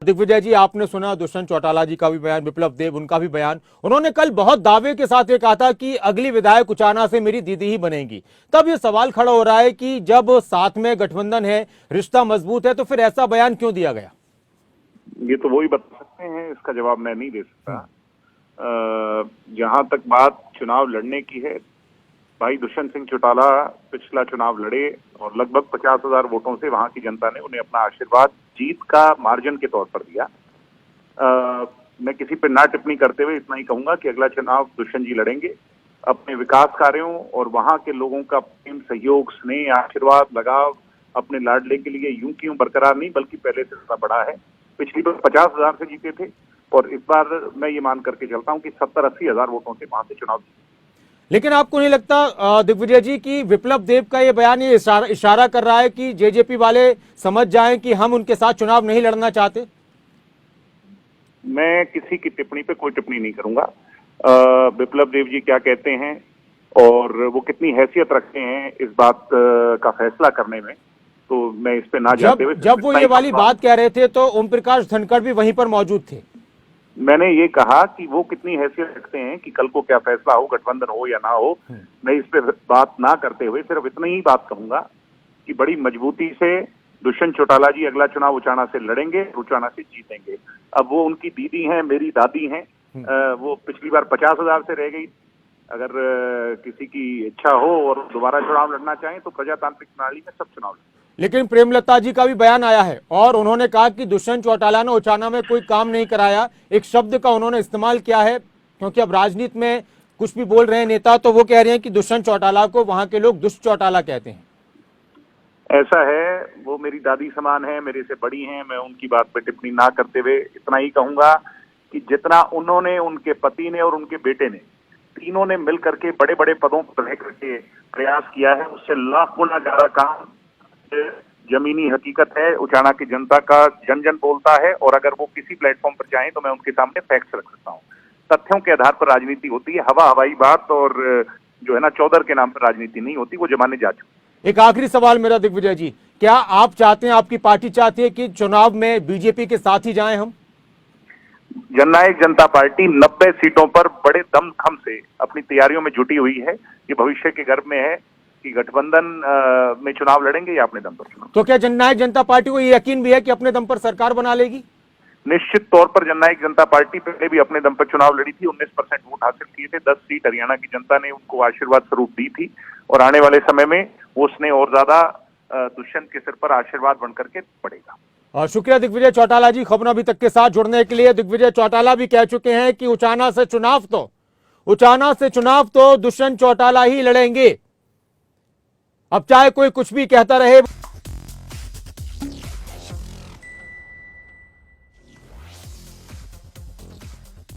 दिग्विजय जी, आपने सुना दुष्यंत चौटाला जी का भी बयान, विप्लव देव उनका भी बयान। उन्होंने कल बहुत दावे के साथ ये कहा था कि अगली विधायक उचाना से मेरी दीदी ही बनेगी। तब ये सवाल खड़ा हो रहा है कि जब साथ में गठबंधन है, रिश्ता मजबूत है, तो फिर ऐसा बयान क्यों दिया गया? ये तो वही बता सकते हैं, इसका जवाब मैं नहीं दे सकता। जहां तक बात चुनाव लड़ने की है, भाई दुष्यंत सिंह चौटाला पिछला चुनाव लड़े और लगभग 50,000 वोटों से वहां की जनता ने उन्हें अपना आशीर्वाद जीत का मार्जिन के तौर पर दिया। मैं किसी पे ना टिप्पणी करते हुए इतना ही कहूंगा कि अगला चुनाव दुष्यंत जी लड़ेंगे। अपने विकास कार्यों और वहां के लोगों का प्रेम, सहयोग, स्नेह, आशीर्वाद, लगाव अपने लाडले के लिए यूं क्यों बरकरार नहीं बल्कि पहले से ज्यादा बड़ा है। पिछली बार 50,000 से जीते थे और इस बार मैं ये मान करके चलता हूं कि 70-80 हजार वोटों से वहां से चुनाव। लेकिन आपको नहीं लगता दिग्विजय जी कि विप्लव देव का ये बयान ये इशारा कर रहा है कि जेजेपी वाले समझ जाएं कि हम उनके साथ चुनाव नहीं लड़ना चाहते? मैं किसी की टिप्पणी पे कोई टिप्पणी नहीं करूंगा। विप्लव देव जी क्या कहते हैं और वो कितनी हैसियत रखते हैं इस बात का फैसला करने में, तो मैं इस पे ना जाते हुए जब वो ये वाली बात कह रहे थे तो ओम प्रकाश धनखड़ भी वहीं पर मौजूद थे। मैंने ये कहा कि वो कितनी हैसियत रखते हैं कि कल को क्या फैसला हो, गठबंधन हो या ना हो, मैं इस पे बात ना करते हुए सिर्फ इतनी ही बात कहूंगा कि बड़ी मजबूती से दुष्यंत चौटाला जी अगला चुनाव उचाना से लड़ेंगे, उचाना से जीतेंगे। अब वो उनकी दीदी हैं, मेरी दादी हैं। वो पिछली बार 50,000 से रह गई। अगर किसी की इच्छा हो और दोबारा चुनाव लड़ना चाहें तो प्रजातांत्रिक प्रणाली में सब चुनाव लड़ें। लेकिन प्रेमलता जी का भी बयान आया है और उन्होंने कहा कि दुष्यंत चौटाला ने उचाना में कोई काम नहीं कराया। एक शब्द का उन्होंने इस्तेमाल किया है, क्योंकि अब राजनीति में कुछ भी बोल रहे हैं नेता, तो वो कह रहे हैं कि दुष्यंत चौटाला को वहां के लोग दुष्ट चौटाला कहते हैं। ऐसा है, वो मेरी दादी समान है, मेरे से बड़ी हैं। मैं उनकी बात पे टिप्पणी ना करते हुए इतना ही कहूंगा कि जितना उन्होंने, उनके पति ने और उनके बेटे ने, तीनों ने मिल करके बड़े बड़े पदों पर रह करके प्रयास किया है, उससे लाख गुना ज्यादा काम जमीनी हकीकत है। उचाना की जनता का जन जन बोलता है और अगर वो किसी प्लेटफॉर्म पर जाएं तो मैं उनके सामने फैक्ट्स रख सकता हूं। तथ्यों के आधार पर राजनीति होती है, हवा हवाई बात और जो है ना चौधर के नाम पर राजनीति नहीं होती, वो जमाने जा चुकी। एक आखिरी सवाल मेरा दिग्विजय जी, क्या आप चाहते हैं, आपकी पार्टी चाहती है कि चुनाव में बीजेपी के साथ ही जाएं हम? जननायक जनता पार्टी 90 सीटों पर बड़े दमखम से अपनी तैयारियों में जुटी हुई है। ये भविष्य के गर्भ में है कि गठबंधन में चुनाव लड़ेंगे या अपने दम पर चुनाव। तो क्या जननायक जनता पार्टी को ये यकीन भी है कि अपने दम पर सरकार बना लेगी? निश्चित तौर पर जननायक जनता पार्टी पहले भी अपने दम पर चुनाव लड़ी थी, 19% वोट हासिल किए थे, 10 सीट हरियाणा की जनता ने उनको आशीर्वाद स्वरूप दी थी और आने वाले समय में उसने और ज्यादा दुष्यंत के सिर पर आशीर्वाद बनकर के पड़ेगा। और शुक्रिया दिग्विजय चौटाला जी खबरों अभी तक के साथ जुड़ने के लिए। दिग्विजय चौटाला भी कह चुके हैं कि उचाना से चुनाव तो दुष्यंत चौटाला ही लड़ेंगे। अब चाहे कोई कुछ भी कहता रहे।